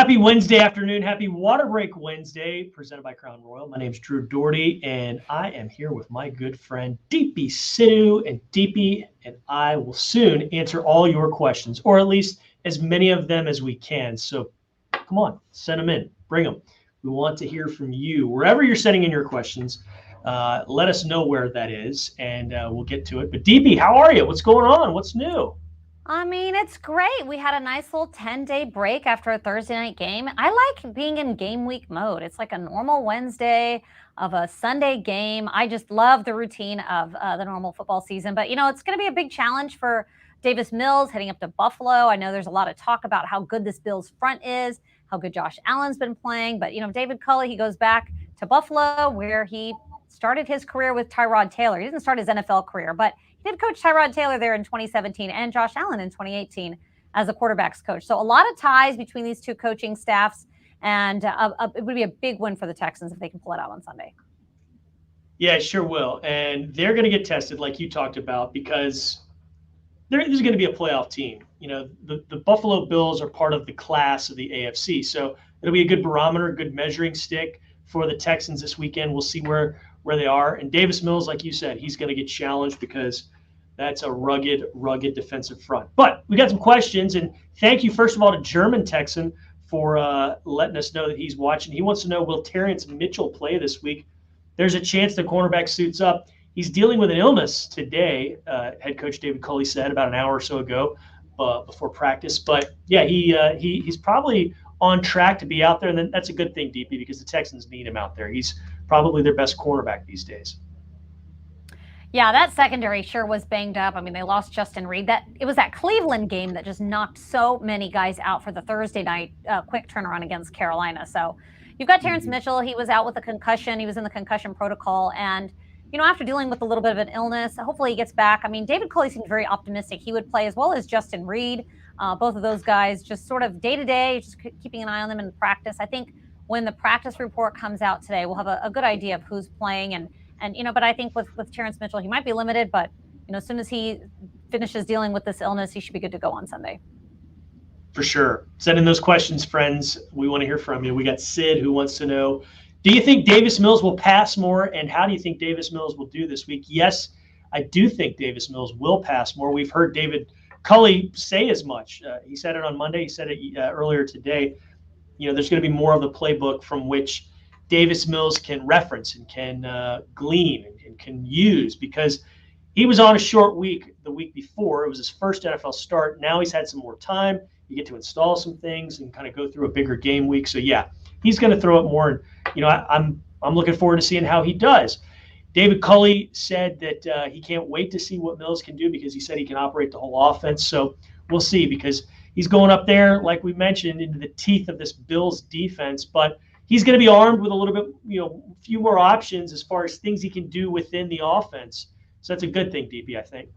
Happy Wednesday afternoon. Happy Water Break Wednesday, presented by Crown Royal. My name's Drew Dougherty, and I am here with my good friend Deepi, Sidhu, and Deepi, and I will soon answer all your questions, or at least as many of them as we can. So come on, send them in. Bring them. We want to hear from you. Wherever you're sending in your questions, let us know where that is, and we'll get to it. But Deepi, how are you? What's going on? What's new? I mean, it's great. We had a nice little 10-day break after a Thursday night game. I like being in game week mode. It's like a normal Wednesday of a Sunday game. I just love the routine of the normal football season. But, it's going to be a big challenge for Davis Mills heading up to Buffalo. I know there's a lot of talk about how good this Bills front is, how good Josh Allen's been playing. But, David Culley, he goes back to Buffalo where he started his career with Tyrod Taylor. He didn't start his NFL career, but he did coach Tyrod Taylor there in 2017 and Josh Allen in 2018 as a quarterbacks coach. So a lot of ties between these two coaching staffs, and it would be a big win for the Texans if they can pull it out on Sunday. Yeah, it sure will. And they're going to get tested like you talked about because there's going to be a playoff team. The Buffalo Bills are part of the class of the AFC. So it'll be a good barometer, a good measuring stick for the Texans this weekend. We'll see where they are. And Davis Mills, like you said, he's going to get challenged because that's a rugged defensive front. But we got some questions, and thank you, first of all, to German Texan for letting us know that he's watching. He wants to know, will Terence Mitchell play this week? There's a chance the cornerback suits up. He's dealing with an illness today, head coach David Culley said about an hour or so ago before practice. But, yeah, he's probably on track to be out there, and then that's a good thing, Deepi, because the Texans need him out there. He's probably their best cornerback these days. Yeah, that secondary sure was banged up. I mean, they lost Justin Reed. It was that Cleveland game that just knocked so many guys out for the Thursday night quick turnaround against Carolina. So you've got Terence Mitchell. He was out with a concussion. He was in the concussion protocol. And, after dealing with a little bit of an illness, hopefully he gets back. I mean, David Culley seemed very optimistic. He would play as well as Justin Reed. Both of those guys just sort of day-to-day, just keeping an eye on them in practice. I think when the practice report comes out today, we'll have a good idea of who's playing. And but I think with Terence Mitchell, he might be limited, but, as soon as he finishes dealing with this illness, he should be good to go on Sunday. For sure. Send in those questions, friends. We want to hear from you. We got Sid who wants to know, do you think Davis Mills will pass more, and how do you think Davis Mills will do this week? Yes, I do think Davis Mills will pass more. We've heard David Culley say as much. He said it on Monday. He said it earlier today. There's going to be more of the playbook from which Davis Mills can reference and can glean and can use, because he was on a short week the week before. It was his first NFL start. Now he's had some more time. You get to install some things and kind of go through a bigger game week. So, yeah, he's going to throw it more. And, I'm looking forward to seeing how he does. David Culley said that he can't wait to see what Mills can do because he said he can operate the whole offense. So we'll see, because he's going up there, like we mentioned, into the teeth of this Bills defense. But he's going to be armed with a little bit, a few more options as far as things he can do within the offense. So that's a good thing, Deepi, I think.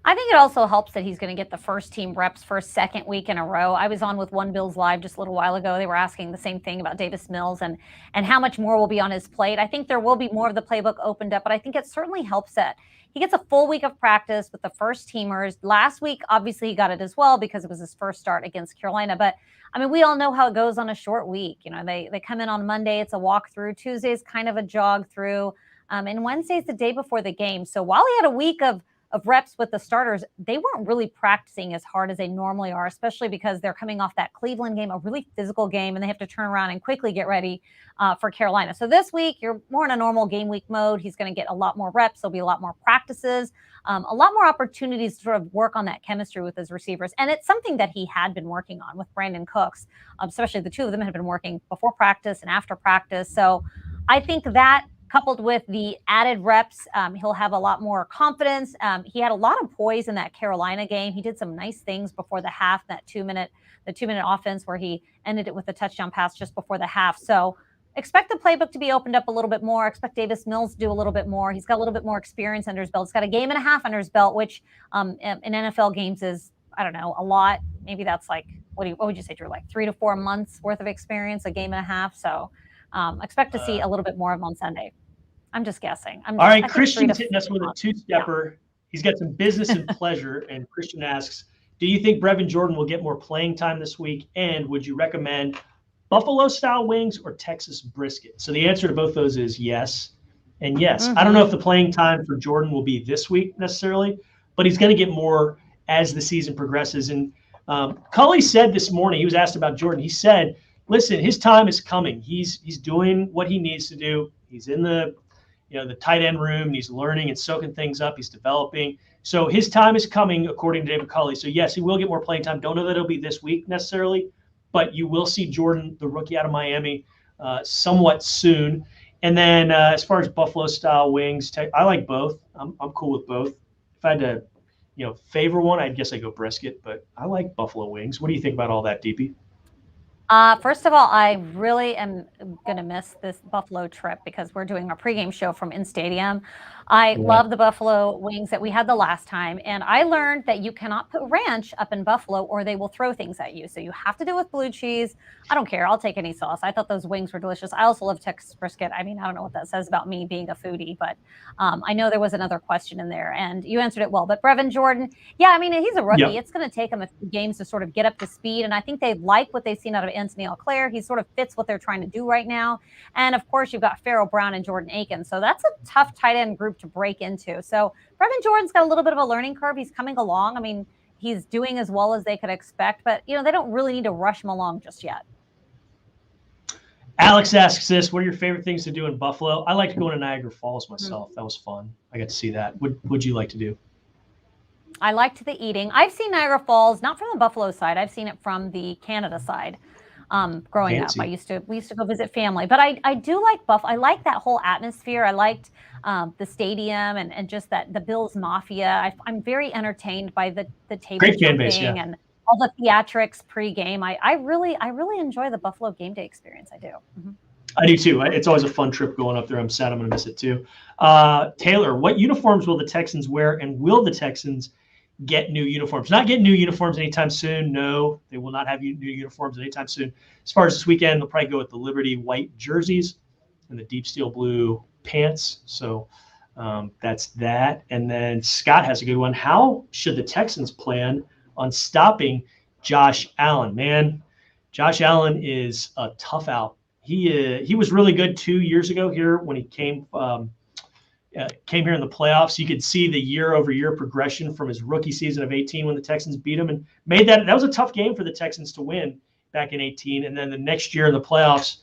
I think it also helps that he's going to get the first team reps for a second week in a row. I was on with One Bills Live just a little while ago. They were asking the same thing about Davis Mills and how much more will be on his plate. I think there will be more of the playbook opened up, but I think it certainly helps that he gets a full week of practice with the first teamers. Last week, obviously, he got it as well because it was his first start against Carolina. But, I mean, we all know how it goes on a short week. They come in on Monday. It's a walkthrough. Tuesday is kind of a jog through. And Wednesday is the day before the game. So while he had a week of reps with the starters, they weren't really practicing as hard as they normally are, especially because they're coming off that Cleveland game, a really physical game, and they have to turn around and quickly get ready for Carolina. So this week, you're more in a normal game week mode. He's going to get a lot more reps. There'll be a lot more practices, a lot more opportunities to sort of work on that chemistry with his receivers. And it's something that he had been working on with Brandon Cooks, especially the two of them had been working before practice and after practice. So I think that, coupled with the added reps, he'll have a lot more confidence. He had a lot of poise in that Carolina game. He did some nice things before the half, the 2-minute offense where he ended it with a touchdown pass just before the half. So expect the playbook to be opened up a little bit more. Expect Davis Mills to do a little bit more. He's got a little bit more experience under his belt. He's got a game and a half under his belt, which in NFL games is, I don't know, a lot. Maybe that's like, what would you say, Drew, like 3 to 4 months worth of experience, a game and a half. So expect to see a little bit more of him on Sunday. I'm just guessing. All right, Christian's hitting us with a two-stepper. He's got some business and pleasure, and Christian asks, Do you think Brevin Jordan will get more playing time this week? And would you recommend Buffalo-style wings or Texas brisket? So the answer to both those is yes and yes. I don't know if the playing time for Jordan will be this week necessarily, but he's going to get more as the season progresses. And Culley said this morning, he was asked about Jordan. He said, listen, his time is coming. He's doing what he needs to do. He's in the tight end room, and he's learning and soaking things up. He's developing. So his time is coming, according to David Culley. So, yes, he will get more playing time. Don't know that it'll be this week necessarily, but you will see Jordan, the rookie out of Miami, somewhat soon. And then as far as Buffalo-style wings, I like both. I'm cool with both. If I had to, favor one, I guess I'd go brisket, but I like buffalo wings. What do you think about all that, Deepi? First of all, I really am going to miss this Buffalo trip because we're doing our pregame show from in stadium. I love the buffalo wings that we had the last time. And I learned that you cannot put ranch up in Buffalo or they will throw things at you. So you have to do it with blue cheese. I don't care. I'll take any sauce. I thought those wings were delicious. I also love Texas brisket. I mean, I don't know what that says about me being a foodie, but I know there was another question in there and you answered it well. But Brevin Jordan, yeah, I mean, he's a rookie. Yep. It's going to take him a few games to sort of get up to speed. And I think they like what they've seen out of Anthony Auclair. He sort of fits what they're trying to do right now. And of course, you've got Pharaoh Brown and Jordan Aiken. So that's a tough tight end group to break into. So Brevin Jordan's got a little bit of a learning curve. He's coming along. I mean, he's doing as well as they could expect, but they don't really need to rush him along just yet. Alex asks this, what are your favorite things to do in Buffalo? I like to go to Niagara Falls myself. That was fun. I got to see that. What would you like to do? I liked the eating. I've seen Niagara Falls, not from the Buffalo side. I've seen it from the Canada side. Growing Fancy. Up, we used to go visit family, but I do like Buffalo. I like that whole atmosphere. I liked the stadium and just the Bills Mafia. I'm very entertained by the table Great fan base, yeah. And all the theatrics pregame. I really enjoy the Buffalo game day experience. I do. Mm-hmm. I do too. It's always a fun trip going up there. I'm sad I'm going to miss it too. Taylor, what uniforms will the Texans wear, and will the Texans get new uniforms? Not get new uniforms anytime soon. No, they will not have new uniforms anytime soon. As far as this weekend, they'll probably go with the Liberty white jerseys and the deep steel blue pants. So that's that. And then Scott has a good one. How should the Texans plan on stopping Josh Allen? Man, Josh Allen is a tough out. He was really good 2 years ago here when he came here in the playoffs. You could see the year-over-year progression from his rookie season of 2018 when the Texans beat him and made that. That was a tough game for the Texans to win back in 2018. And then the next year in the playoffs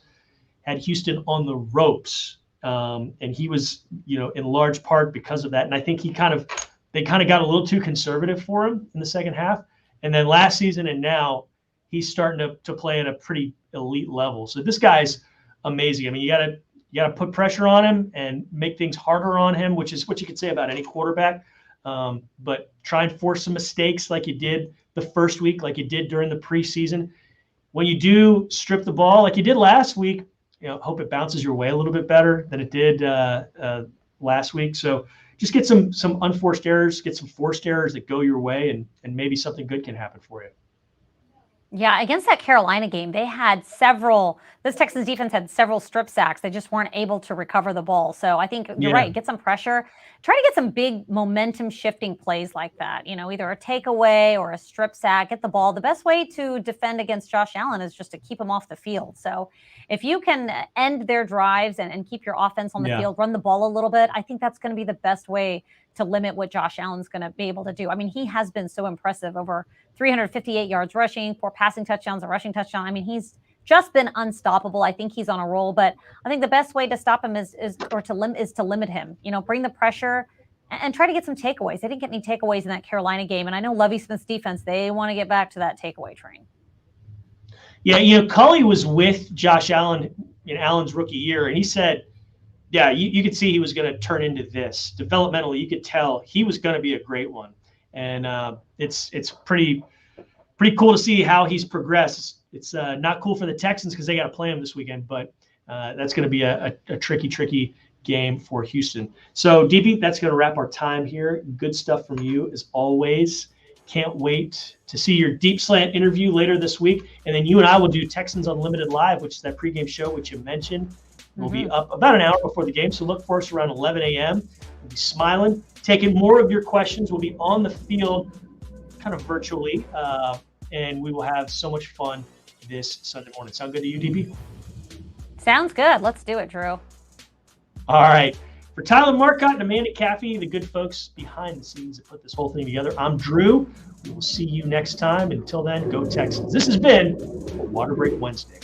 had Houston on the ropes. And he was, in large part because of that. And I think they kind of got a little too conservative for him in the second half. And then last season and now he's starting to play at a pretty elite level. So this guy's amazing. I mean, you got to put pressure on him and make things harder on him, which is what you could say about any quarterback. But try and force some mistakes like you did the first week, like you did during the preseason. When you do strip the ball like you did last week, hope it bounces your way a little bit better than it did last week. So just get some unforced errors, get some forced errors that go your way, and maybe something good can happen for you. Yeah, against that Carolina game, this Texans defense had several strip sacks. They just weren't able to recover the ball. So I think you're right. Get some pressure. Try to get some big momentum shifting plays like that. Either a takeaway or a strip sack. Get the ball. The best way to defend against Josh Allen is just to keep him off the field. So if you can end their drives and keep your offense on the field, run the ball a little bit, I think that's going to be the best way to limit what Josh Allen's going to be able to do. I mean, he has been so impressive, over 358 yards rushing, 4 passing touchdowns, a rushing touchdown. I mean, he's just been unstoppable. I think he's on a roll, but I think the best way to stop him is to limit him. Bring the pressure and try to get some takeaways. They didn't get any takeaways in that Carolina game, and I know Lovie Smith's defense, they want to get back to that takeaway train. Yeah, Culley was with Josh Allen in Allen's rookie year, and he said, yeah, you could see he was going to turn into this. Developmentally, you could tell he was going to be a great one. And it's pretty cool to see how he's progressed. It's not cool for the Texans because they got to play him this weekend, but that's going to be a tricky game for Houston. So, Deepi, that's going to wrap our time here. Good stuff from you as always. Can't wait to see your Deep Slant interview later this week. And then you and I will do Texans Unlimited Live, which is that pregame show which you mentioned. We'll be up about an hour before the game, so look for us around 11 a.m. We'll be smiling, taking more of your questions. We'll be on the field kind of virtually, and we will have so much fun this Sunday morning. Sound good to you, DP? Sounds good. Let's do it, Drew. All right. For Tyler Marcotte and Amanda Caffey, the good folks behind the scenes that put this whole thing together, I'm Drew. We will see you next time. Until then, go Texans. This has been Water Break Wednesday.